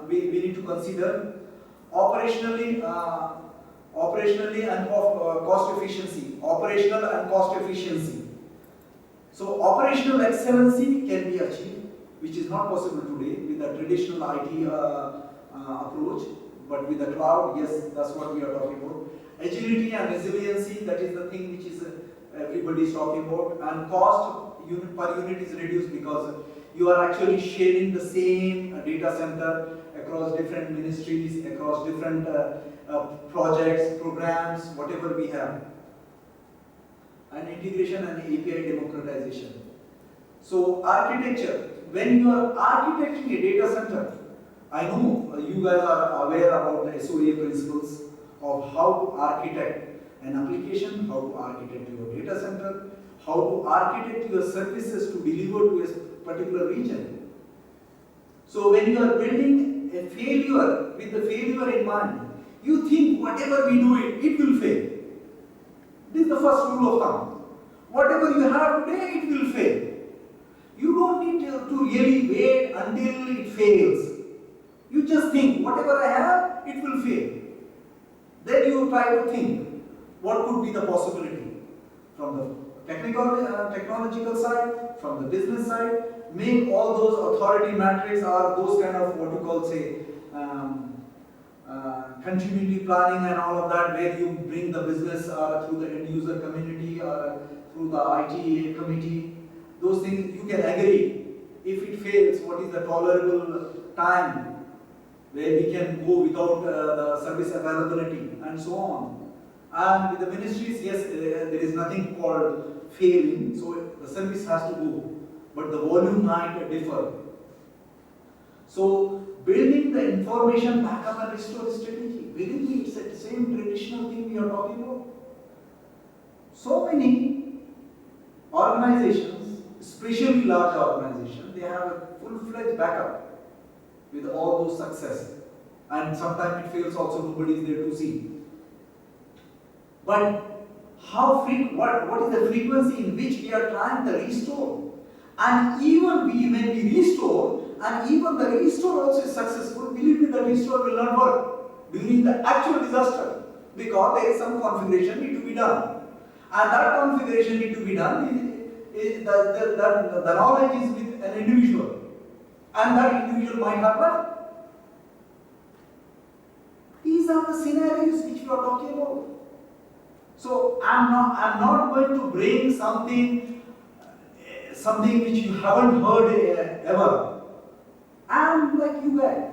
we need to consider. Operationally and cost efficiency. Operational and cost efficiency. So operational excellency can be achieved, which is not possible today with the traditional IT approach, but with the cloud, yes, that's what we are talking about. Agility and resiliency, that is the thing which is everybody is talking about, and cost per unit is reduced because you are actually sharing the same data center across different ministries, across different projects, programs, whatever we have. And integration and API democratization. So architecture, when you are architecting a data center, I know you guys are aware about the SOA principles of how to architect an application, how to architect your data center, how to architect your services to deliver to a particular region. So when you are building a failure with the failure in mind, you think whatever we do it will fail. This is the first rule of thumb. Whatever you have today, it will fail. You don't need to really wait until it fails. You just think, whatever I have, it will fail. Then you try to think, what could be the possibility? From the technological side, from the business side, make all those authority matrix or those kind of what you call say, continuity planning and all of that, where you bring the business through the end user community or through the IT committee. Those things you can agree. If it fails, what is the tolerable time where we can go without the service availability and so on. And with the ministries, yes, there is nothing called failing, so the service has to go, but the volume might differ. So building the information backup and restore strategy, believe me, it's the same traditional thing we are talking about. So many organizations, especially large organizations, they have a full-fledged backup with all those success, and sometimes it fails also, nobody is there to see. But what is the frequency in which we are trying to restore? And even when we restore, and even the restore also is successful, believe me, the restore will not work during the actual disaster, because there is some configuration need to be done. And that configuration need to be done, the knowledge is with an individual, and that individual might have left. These are the scenarios which we are talking about. So I'm not going to bring something which you haven't heard ever. I'm like you guys.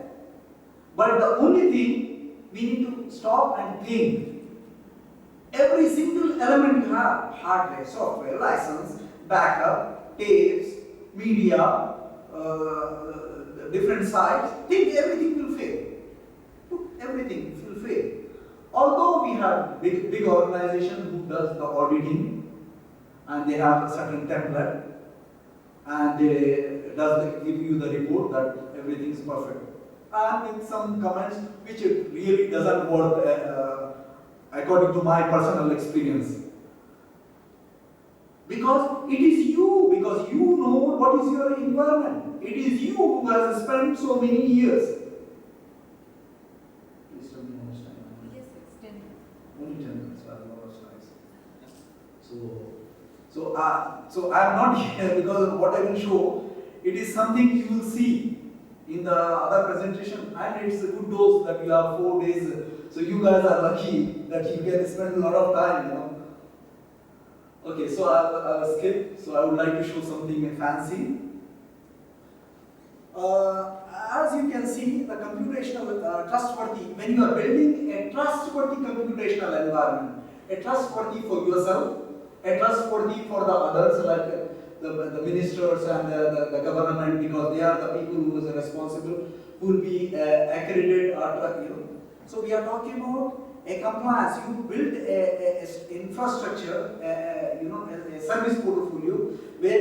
But the only thing, we need to stop and think. Every single element you have, hardware, software, license, backup, tapes, media, different sites, think everything will fail. everything will fail. Although we have big organization who does the auditing, and they have a certain template, and they give you the report that everything is perfect, and with some comments which it really doesn't work according to my personal experience. Because it is you, because you know what is your environment. It is you who has spent so many years. Please tell me how much time. Yes, it's 10 minutes. Only 10 minutes, well, that's nice. So I am not here because what I will show, it is something you will see in the other presentation, and it's a good dose that you have 4 days. So you guys are lucky that you can spend a lot of time, you know. Okay, so I'll skip. So I would like to show something fancy. As you can see, the computational trustworthy, when you are building a trustworthy computational environment, a trustworthy for yourself, a trustworthy for the others, like the ministers and the government, because they are the people who is responsible, who will be accredited or, you know. So we are talking about a compliance. You build a infrastructure, you know, a service portfolio where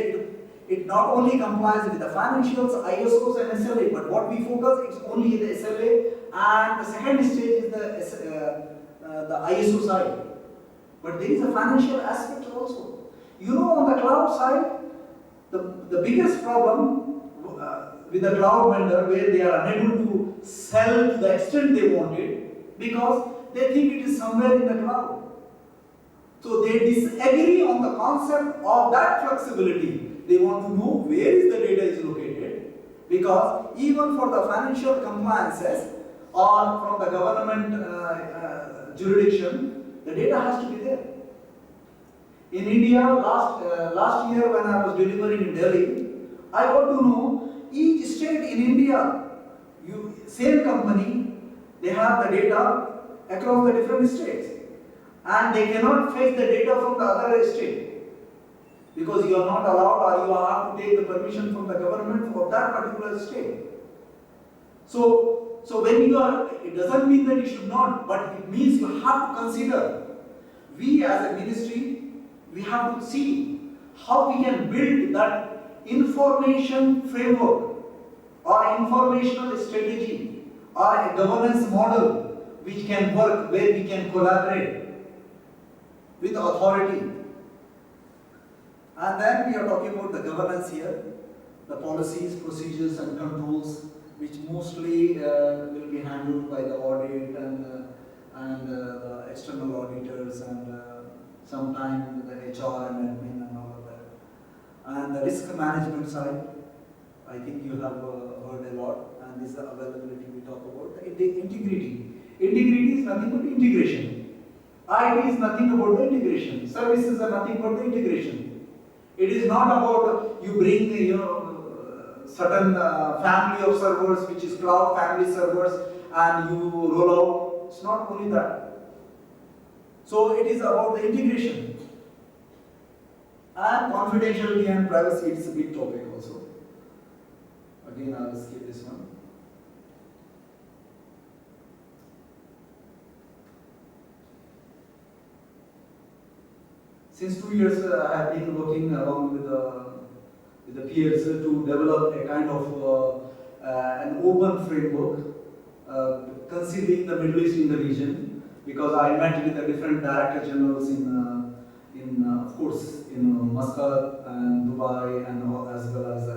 it not only complies with the financials, ISOs and SLA, but what we focus, it's only the SLA, and the second stage is the ISO side. But there is a financial aspect also. You know, on the cloud side, the biggest problem with the cloud vendor, where they are unable to sell to the extent they want it, because they think it is somewhere in the cloud. So they disagree on the concept of that flexibility. They want to know where is the data is located, because even for the financial compliances or from the government jurisdiction, the data has to be there. In India, last year when I was delivering in Delhi, I got to know each state in India, same company, they have the data across the different states, and they cannot fetch the data from the other state, because you are not allowed, or you have to take the permission from the government for that particular state. So when you are, it doesn't mean that you should not, but it means you have to consider. We as a ministry, we have to see how we can build that information framework or informational strategy or a governance model which can work, where we can collaborate with authority. And then we are talking about the governance here, the policies, procedures and controls, which mostly will be handled by the audit and the external auditors, and sometimes the HR and admin and all of that. And the risk management side, I think you have heard a lot, and this is the availability we talk about. The integrity. Integrity is nothing but integration. IT is nothing about the integration. Services are nothing but the integration. It is not about you bring, you know, certain family of servers, which is cloud family servers, and you roll out. It's not only that. So it is about the integration. And confidentiality and privacy, it's a big topic also. Again, I will skip this one. Since 2 years, I have been working along with the peers to develop a kind of an open framework, considering the Middle East in the region, because I met with the different director generals of course, in Muscat and Dubai, and as well as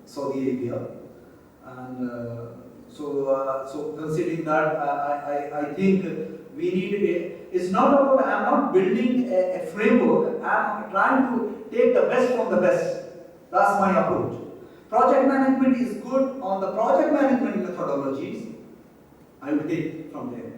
Saudi Arabia, and so considering that, I think we need it's not about, I'm not building a framework, I'm trying to take the best from the best. That's my approach. Project management is good on the project management methodologies, I will take from there.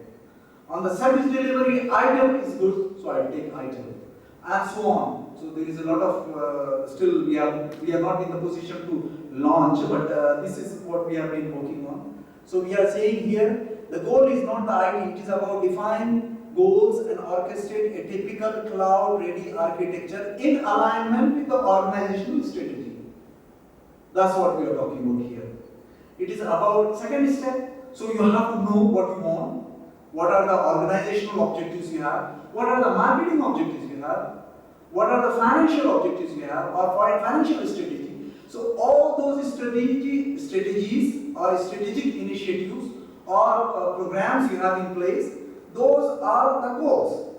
On the service delivery, item is good, so I will take item, and so on. So there is a lot of, still we are not in the position to launch, but this is what we have been working on. So we are saying here, the goal is not the IT, it is about define goals and orchestrate a typical cloud-ready architecture in alignment with the organizational strategy. That's what we are talking about here. It is about second step, So you have to know what you want, what are the organizational objectives you have, what are the marketing objectives you have, what are the financial objectives you have, or for financial strategy. So all those strategies or strategic initiatives or programs you have in place, those are the goals.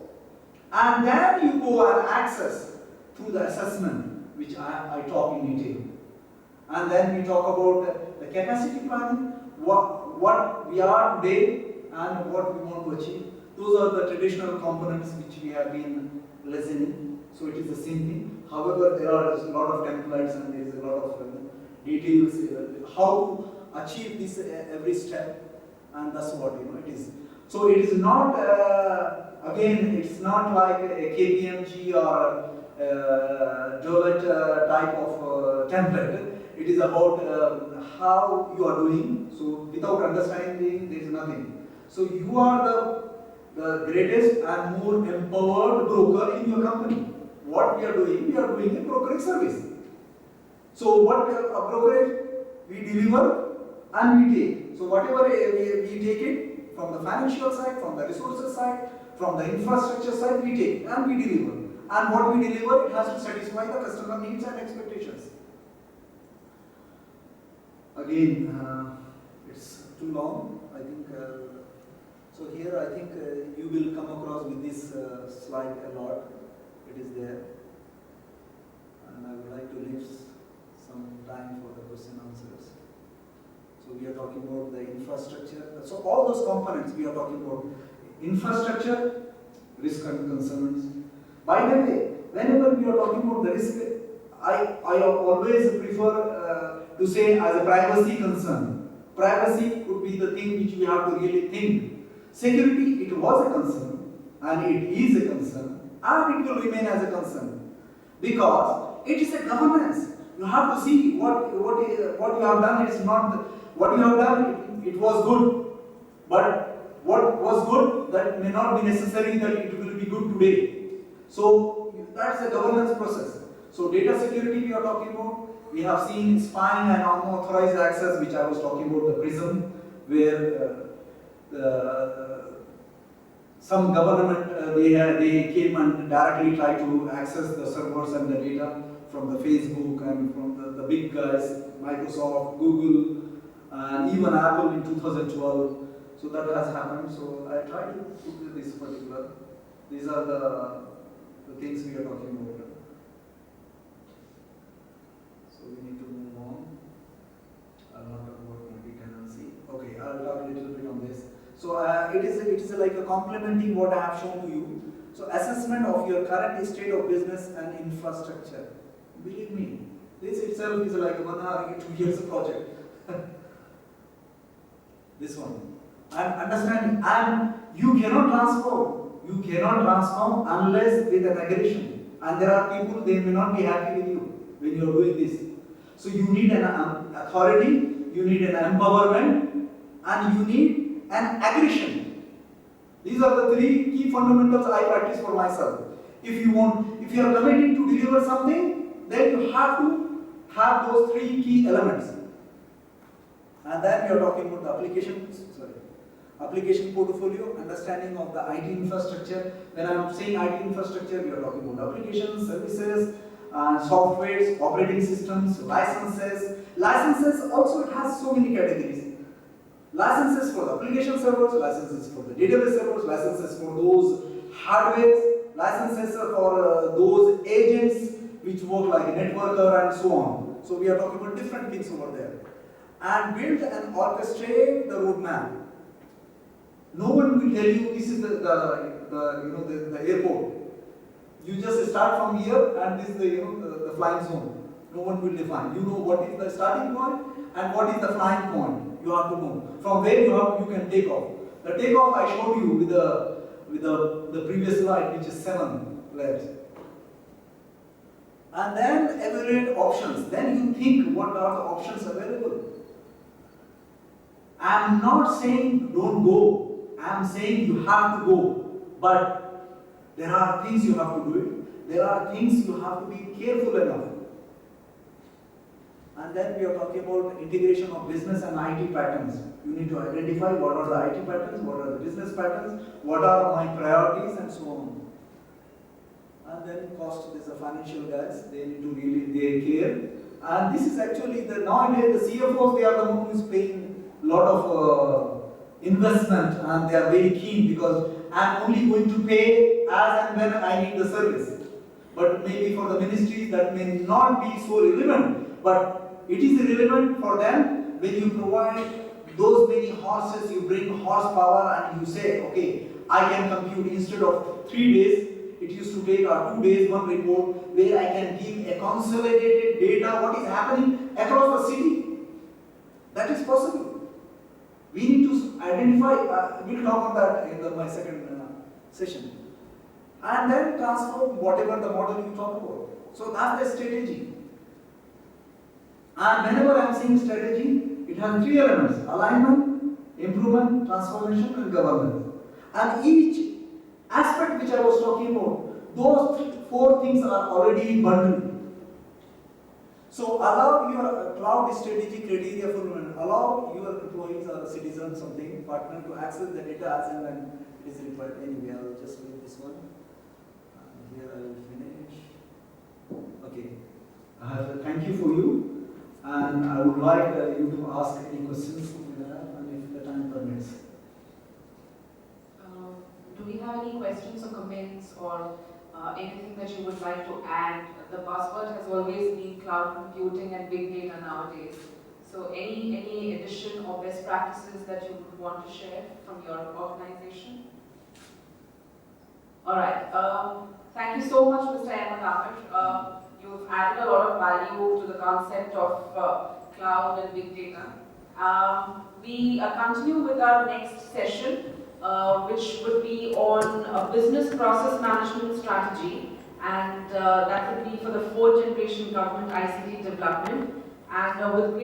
And then you go and access through the assessment, which I talk in detail. And then we talk about the capacity planning, what we are today and what we want to achieve. Those are the traditional components which we have been listening. So it is the same thing. However, there are a lot of templates and there is a lot of details how to achieve this every step, and that's what it is. So it is not again, it's not like a KPMG or Deloitte type of template. It is about how you are doing. So without understanding, there is nothing. So you are the greatest and more empowered broker in your company. What we are doing a brokerage service. So what we are a brokerage, we deliver and we take. So whatever we take it from the financial side, from the resources side, from the infrastructure side, we take and we deliver. And what we deliver, it has to satisfy the customer needs and expectations. Again, it's too long. I think. So here, I think you will come across with this slide a lot. It is there, and I would like to leave some time for the question answers. So we are talking about the infrastructure. So all those components we are talking about: infrastructure, risk and concerns. By the way, whenever we are talking about the risk, I always prefer to say as a privacy concern. Privacy could be the thing which we have to really think. Security, it was a concern, and it is a concern, and it will remain as a concern, because it is a governance. You have to see what you have done. It's not what you have done. It was good, but what was good, that may not be necessary that it will be good today. So that's a governance process. So data security we are talking about. We have seen spying and unauthorized access, which I was talking about, the PRISM, where some government they came and directly tried to access the servers and the data from the Facebook and from the big guys, Microsoft, Google, and even Apple in 2012. So that has happened. So I try to put this particular. These are the things we are talking about. So we need to move on. I'll not talk about multi-tenancy. Okay, I'll talk a little bit on this. So it is like a complementing what I have shown to you. So assessment of your current state of business and infrastructure. Believe me, this itself is like a 1 hour, 2 years project. This one. And understanding, and you cannot transform. You cannot transform unless with an aggression. And there are people, they may not be happy with you when you are doing this. So you need an authority, you need an empowerment, and you need an aggression. These are the 3 key fundamentals I practice for myself. If you are committing to deliver something, then you have to have those 3 key elements. And then we are talking about the application portfolio, understanding of the IT infrastructure. When I am saying IT infrastructure, we are talking about applications, services, softwares, operating systems, licenses. Licenses also, it has so many categories. Licenses for the application servers, licenses for the database servers, licenses for those hardwares, licenses for those agents which work like a networker and so on. So we are talking about different things over there. And build and orchestrate the roadmap. No one will tell you this is the airport. You just start from here and this is the flying zone. No one will define. You know what is the starting point and what is the flying point. You have to know from where you can take off. The takeoff I showed you with the previous slide, which is 7 layers. And then evaluate options. Then you think what are the options available. I am not saying don't go. I am saying you have to go. But there are things you have to do it. There are things you have to be careful enough. And then we are talking about integration of business and IT patterns. You need to identify what are the IT patterns, what are the business patterns, what are my priorities, and so on. And then cost, there's the financial guys, they need to really, they care. And this is actually, nowadays the CFOs, they are the one who is paying a lot of investment, and they are very keen because I'm only going to pay as and when I need the service. But maybe for the ministries that may not be so relevant, but it is relevant for them when you provide those many horses, you bring horsepower and you say, okay, I can compute instead of 3 days, it used to take 2 days, one report, where I can give a consolidated data, what is happening across the city. That is possible. We need to identify, we'll talk on that in my second session. And then transform whatever the model you talk about. So that's the strategy. And whenever I am saying strategy, it has 3 elements: alignment, improvement, transformation, and governance. And each aspect which I was talking about, those 4 things are already bundled. So allow your cloud strategy criteria for allow your employees or citizens, something, partner to access the data as and when it is required. Anyway, I will just leave this one. And here I will finish. Okay. Thank you for you. And I would like you to ask any questions you have, and if the time permits. Do we have any questions or comments or anything that you would like to add? The buzzword has always been cloud computing and big data nowadays. So any addition or best practices that you would want to share from your organization? All right. Thank you so much, Mr. Ahmed Ahmed. You've added a lot of value to the concept of cloud and big data. We continue with our next session, which would be on a business process management strategy, and that would be for the 4th generation government ICT development. And with